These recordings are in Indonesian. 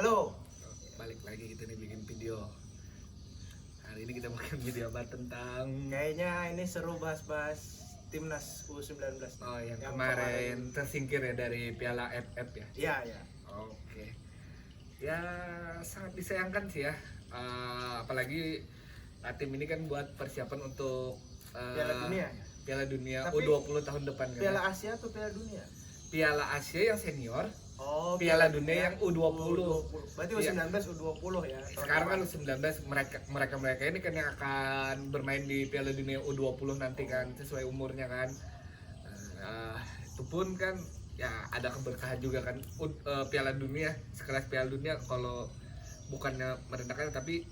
Halo. Balik lagi kita nih bikin video. Hari ini kita bikin video apa tentang Kayaknya ini seru bahas-bahas Timnas U19. yang kemarin tersingkir ya dari Piala AFF ya. Iya, iya. Oke. Ya sangat disayangkan sih ya. Apalagi tim ini kan buat persiapan untuk Piala Dunia. Piala Dunia Tapi U20 tahun depan kan. Piala Asia atau Piala Dunia? Piala Asia yang senior, Oh, Piala Dunia yang U20. Berarti Iya. U19 U20 ya. Sekarang kan U19 mereka ini kan yang akan bermain di Piala Dunia U20 nanti kan sesuai umurnya kan. Itu pun kan ya ada keberkahan juga kan. Piala Dunia, sekelas Piala Dunia kalau bukannya merendahkan tapi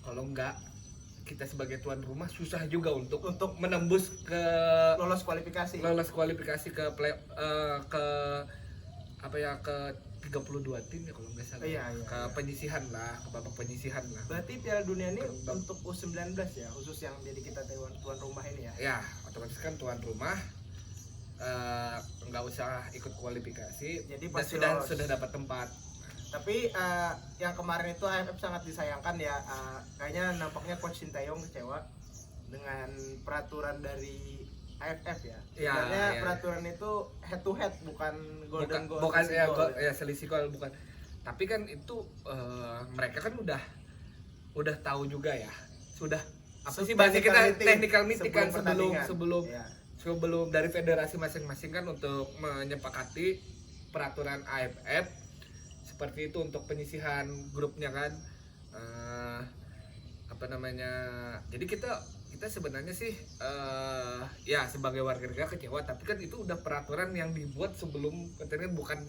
kalau enggak kita sebagai tuan rumah susah juga untuk menembus ke lolos kualifikasi ke play ke apa ya ke 32 tim ya kalau nggak salah. Iya. Penyisihan lah, ke babak penyisihan lah. Berarti Piala Dunia ini untuk U19 ya, khusus yang jadi kita tuan rumah ini ya. Ya, otomatis kan tuan rumah nggak usah ikut kualifikasi. Jadi dan pasti sudah dapat tempat. Tapi yang kemarin itu AFF sangat disayangkan ya. Kayaknya nampaknya Coach Sintayong kecewa dengan peraturan dari AFF ya. Sebenarnya peraturan itu head to head bukan golden goal. Bukan ya selisih gol bukan. Tapi kan itu mereka kan udah tahu juga ya. Sudah apa sih bahasa kita technical meeting kan sebelum dari federasi masing-masing kan untuk menyepakati peraturan AFF seperti itu untuk penyisihan grupnya kan. Jadi kita sebenarnya sih ya sebagai warga negara kecewa, tapi kan itu udah peraturan yang dibuat sebelum pertandingan, bukan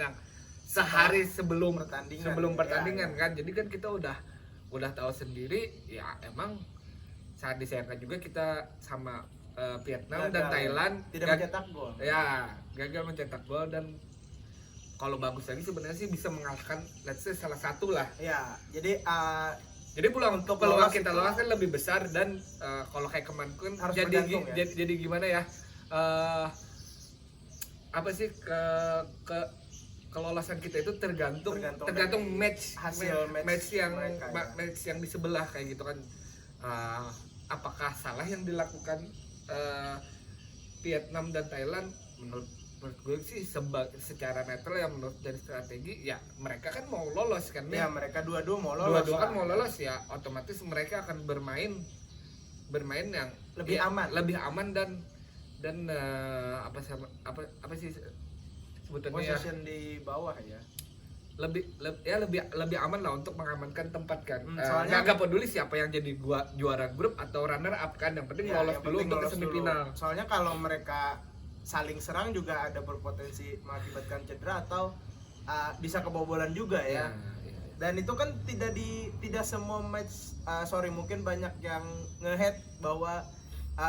sehari sebelum pertandingan kan. Jadi kan kita udah tahu sendiri ya. Emang saat disayangkan juga kita sama Vietnam dan Thailand tidak mencetak gol. Ya, gagal mencetak gol, dan kalau bagus lagi sebenarnya sih bisa mengalahkan let's say salah satu lah. Ya, jadi peluang kita lolos kan lebih besar, dan kalau kayak kemarin kan harus jadi gimana ya? Apa sih kelolosan kita itu tergantung match yang di sebelah kayak gitu kan. Apakah salah yang dilakukan Vietnam dan Thailand? Menurut gue sih secara netral ya, menurut dari strategi ya mereka kan mau lolos kan ya. Mereka dua-dua mau lolos. Kan mau lolos ya, otomatis mereka akan bermain yang lebih aman dan apa sih sebutannya position di bawah ya. Lebih aman lah untuk mengamankan tempat kan. Soalnya nggak peduli siapa yang jadi juara grup atau runner up kan, yang penting lolos dulu untuk ke semifinal. Soalnya kalau mereka saling serang juga ada berpotensi mengakibatkan cedera atau bisa kebobolan juga ya. Dan itu kan tidak semua match, mungkin banyak yang ngehead bahwa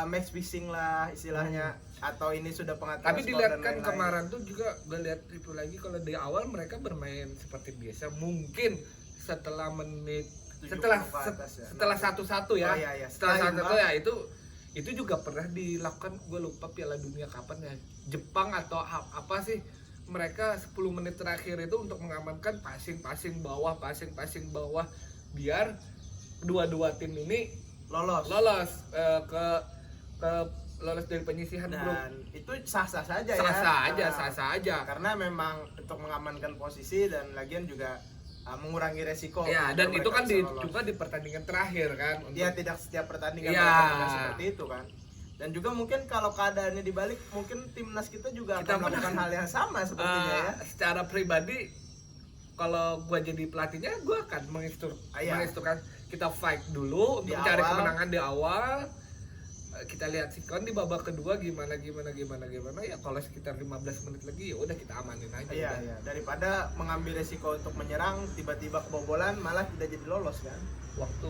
match fixing lah istilahnya, atau ini sudah pengaturan. Tapi dilihat kan kemarin tuh juga gue lihat itu lagi, kalau di awal mereka bermain seperti biasa, mungkin setelah satu-satu ya. Setelah satu ya itu juga pernah dilakukan, gue lupa Piala Dunia kapan ya, Jepang atau apa sih, mereka 10 menit terakhir itu untuk mengamankan passing bawah biar dua tim ini lolos ke lolos dari penyisihan grup. Dan itu sah saja karena memang untuk mengamankan posisi, dan lagian juga mengurangi resiko ya. Dan itu kan juga di pertandingan terakhir kan, dia tidak setiap pertandingan seperti itu kan. Dan juga mungkin kalau keadaannya dibalik, mungkin timnas kita juga akan melakukan hal yang sama sepertinya ya. Secara pribadi kalau gua jadi pelatihnya, gua akan menginstruksikan kita fight dulu untuk mencari kemenangan di awal. Kita lihat sikon di babak kedua gimana ya. Kalau sekitar 15 menit lagi ya udah kita amanin aja. Iya. Daripada mengambil resiko untuk menyerang, tiba-tiba kebobolan malah tidak jadi lolos kan. Waktu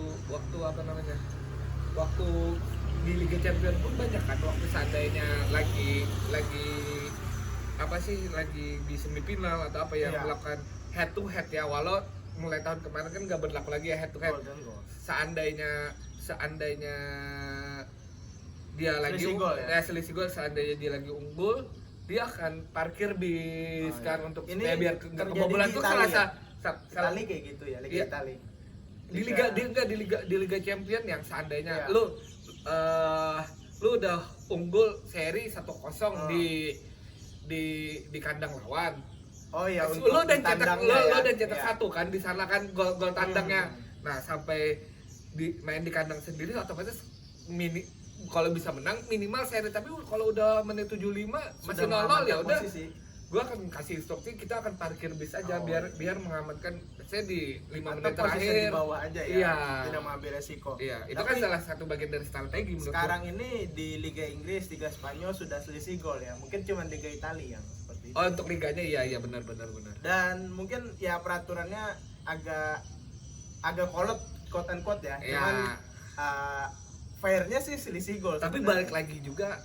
di Liga Champions pun banyak kan, waktu seandainya lagi di semifinal atau apa yang melakukan head to head ya, walau mulai tahun kemarin kan nggak berlaku lagi ya head to head. Seandainya dia lagi selisih gol, seandainya dia lagi unggul, dia akan parkir bis kan untuk biar kebobolan itu salah Itali kayak gitu ya, Liga Iya. Itali. Di Liga Champion yang seandainya Iya. lu udah unggul seri 1-0 Oh. di kandang lawan. Oh iya, Lu udah cetak tandangnya lu ya. udah cetak Iya. satu kan di sana kan gol tandangnya. Hmm. Nah, sampai main di kandang sendiri otomatis kalau bisa menang minimal seri, tapi kalau udah menit 75 masih 0-0 ya mengamankan udah. posisi. Gua akan kasih instruksi, kita akan parkir bis aja Oh, biar mengamankan saya di 5 Atau menit posisi di terakhir. bawah aja ya. Iya. Tidak mengambil resiko. Iya, itu Tapi kan salah satu bagian dari strategi menurut sekarang ini di Liga Inggris, Liga Spanyol sudah selisih gol ya. Mungkin cuma Liga Italia yang seperti itu. gua. Oh, untuk liganya iya benar. Dan mungkin ya peraturannya agak kolot quote unquote ya. Ya. Cuman fairnya sih selisih gol. Tapi sebenarnya. balik lagi juga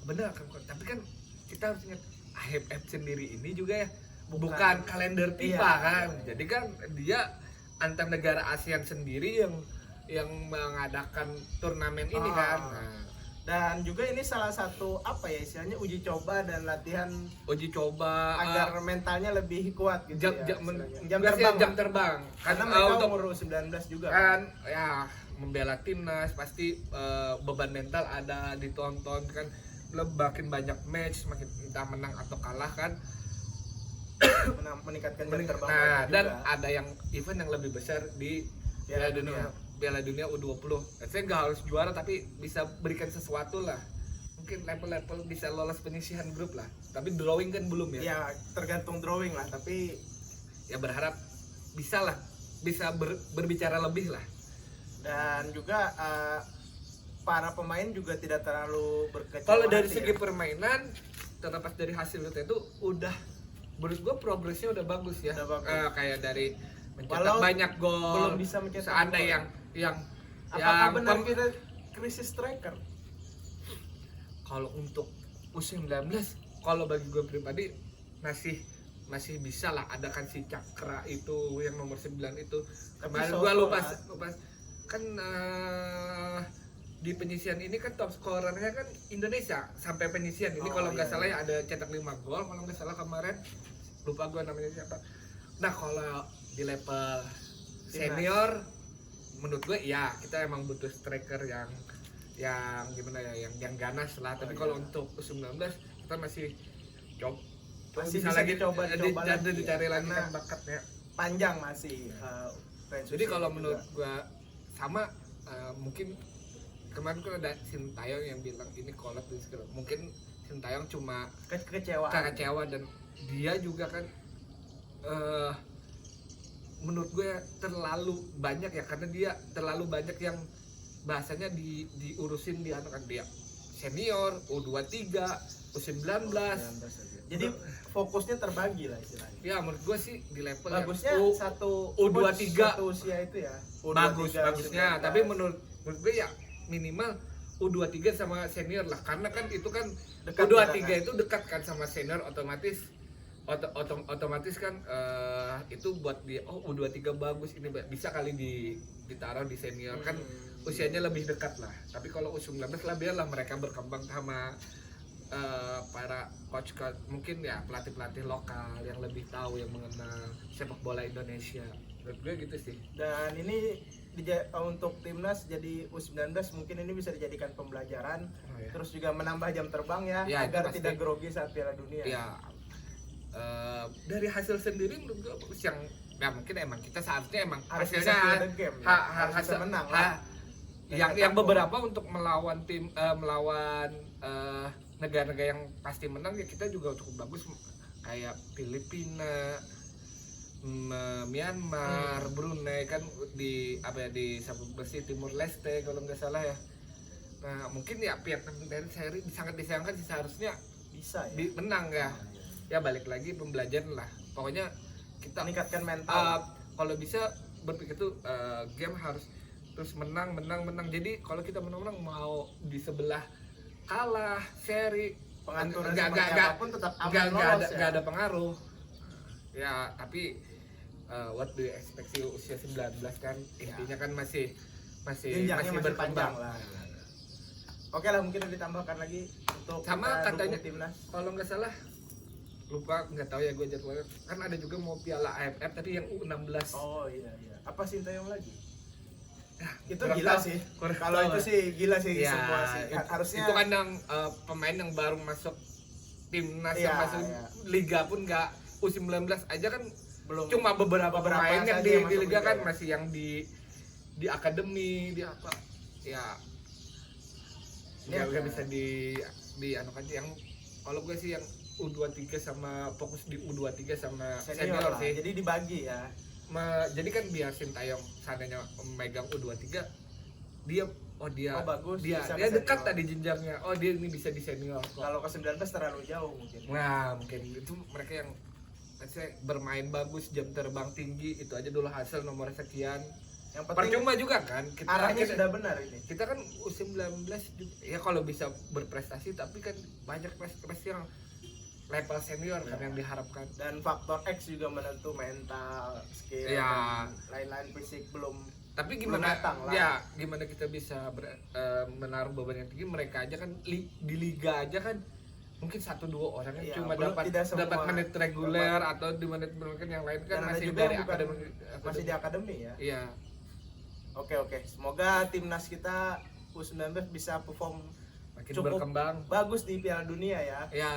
benar kan, tapi kan kita harus ingat AFF sendiri ini juga ya bukan kalender FIFA Iya. kan. Jadi kan dia antar negara ASEAN sendiri yang mengadakan turnamen ini kan. Nah, Dan juga ini salah satu apa ya istilahnya uji coba dan latihan uji coba agar mentalnya lebih kuat gitu jam jam terbang, terbang. terbang. Karena Kan, mereka untuk umur 19 juga kan ya membela timnas pasti beban mental ada, ditonton kan, makin banyak match, makin entah menang atau kalah kan. meningkatkan jam terbang Nah, mereka dan juga. ada yang event yang lebih besar di Piala Piala Dunia U20. Saya nggak harus juara tapi bisa berikan sesuatu lah. Mungkin level-level bisa lolos penyisihan grup lah. Tapi drawing kan belum ya. Ya tergantung drawing lah, tapi Ya berharap bisa lah, bisa berbicara lebih lah. dan juga para pemain juga tidak terlalu berkecil Kalau dari hati segi ya. permainan, terlepas dari hasil itu udah, menurut gua progresnya udah bagus ya. Udah bagus. Kayak dari mencetak Walau banyak gol, belum bisa mencetak seandainya gol. yang Apakah benar kita krisis striker? kalau untuk U19, kalau bagi gue pribadi masih bisa lah, ada kan si Cakra itu yang nomor 9 itu. Kemarin gue lupa kan di penyisian ini kan top scorernya kan Indonesia sampai penyisian ini. Kalau nggak salah ya ada cetak 5 gol kalau nggak salah kemarin, lupa gue namanya siapa. Nah, kalau di level senior menurut gue ya kita emang butuh striker yang gimana ya, yang ganas lah. Tapi kalau untuk U19 kita masih Masih bisa bisa lagi dicoba lagi, dicari ya. lagi Karena kan bakatnya. Panjang masih range Jadi usia kalau juga. menurut gua sama, mungkin kemarin kan ada Sintayong yang bilang ini kolot dan segala. Mungkin Sintayong cuma kecewa dan dia juga kan menurut gue terlalu banyak ya, karena dia terlalu banyak yang bahasanya diurusin di anak kan, dia senior, U23, U19. Jadi fokusnya terbagi lah istilahnya. Ya menurut gue sih di level Bagusnya yang satu U23 satu usia itu ya. bagusnya, 19. tapi menurut gue ya minimal U23 sama senior lah, karena kan itu kan Dekat U23 kan? itu dekat kan sama senior, otomatis kan itu buat dia, oh U23 bagus, ini bisa kali ditaruh di senior kan, usianya lebih dekat lah. Tapi kalau U19 lah biarlah mereka berkembang sama para coach mungkin ya pelatih lokal yang lebih tahu, yang mengenal sepak bola Indonesia. Menurut gue gitu sih. Dan ini untuk timnas jadi U19 mungkin ini bisa dijadikan pembelajaran. Ya. Terus juga menambah jam terbang ya, Ya, itu agar pasti. tidak grogi saat Piala Dunia. Ya dari hasil sendiri menurut gue bagus, yang ya mungkin emang kita seharusnya emang Harus hasilnya bisa play the game, ya. Harus bisa hasil menang lah. yang beberapa untuk melawan negara-negara yang pasti menang ya kita juga cukup bagus, kayak Filipina, Myanmar, Brunei kan di sabuk besi Timur Leste kalau nggak salah ya. Nah mungkin ya Vietnam dan seri sangat disayangkan sih, seharusnya Bisa ya. menang ya. Ya balik lagi pembelajaran lah. Pokoknya kita Meningkatkan mental. kalau bisa berpikir tuh game harus terus menang. Jadi kalau kita menang mau di sebelah kalah seri, Pengaturan nggak seperti apapun tetap aman lolos ya. nggak ada pengaruh. Ya tapi what do you expect sih, usia 19 kan intinya kan masih Jenjangnya masih berkembang panjang lah. Oke lah, mungkin ditambahkan lagi untuk Sama kita katanya dukung timnas. kalau nggak salah lupa, nggak tahu ya gue jadwalnya. Kan ada juga mau Piala AFF tadi yang U16. Oh iya. Apa Sintayong lagi? Itu kurang gila tahu, sih. kurang Kalau tahu. itu sih gila sih Ya, semua sih. Harusnya itu kan yang pemain yang baru masuk timnas Iya, yang masuk iya. liga pun nggak U19 aja kan, belum cuma beberapa pemain yang saja di masuk liga kan ya. masih yang di akademi, di apa ya, Ini nggak ada. bisa di anu kan yang kalau gue sih yang U23 sama fokus di U23 sama senior senior lah. sih. Jadi dibagi ya. Jadi kan biar Sintayong seandainya memegang U23, dia Oh, bagus, dia bisa dia ke dekat senior. tadi jenjangnya, oh dia ini bisa di senior kok. Kalau ke 19 terlalu jauh mungkin. Nah mungkin itu mereka yang maksudnya bermain bagus, jam terbang tinggi, itu aja dulu hasil nomor sekian. Yang penting Percuma juga kan arahnya sudah benar ini. kita kan U19 juga, ya kalau bisa berprestasi, tapi kan banyak prestasi yang level senior kan Ya. yang diharapkan. Dan faktor X juga menentu, mental, skill, Ya. dan lain-lain fisik belum. Tapi Belum gimana datang lah. ya, gimana kita bisa menaruh beban yang tinggi, mereka aja kan di liga aja kan mungkin 1-2 orang yang Iya, cuma belum, dapat tidak semua menit reguler atau di menit mungkin yang lain kan Dan ada masih juga dari yang bukan- akademi. masih di akademi ya. Iya, Oke. Semoga timnas kita U19 bisa perform makin cukup berkembang. bagus di Piala Dunia ya. Ya,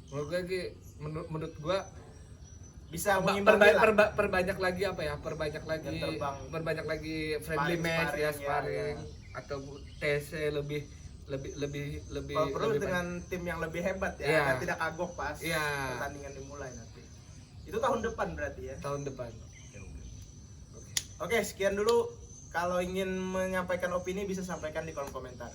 menurut gue Ki, menurut gue Bisa mengimbangi lah. perbanyak lagi apa ya, perbanyak lagi Jam terbang. perbanyak lagi friendly Sparring, match ya, sparring, sparring ya. atau TC lebih Kalau perlu lebih dengan tim yang lebih hebat ya, Iya. agar tidak kagok pas Iya. pertandingan dimulai nanti. Itu tahun depan berarti ya. tahun depan. Oke, sekian dulu. Kalau ingin menyampaikan opini bisa sampaikan di kolom komentar.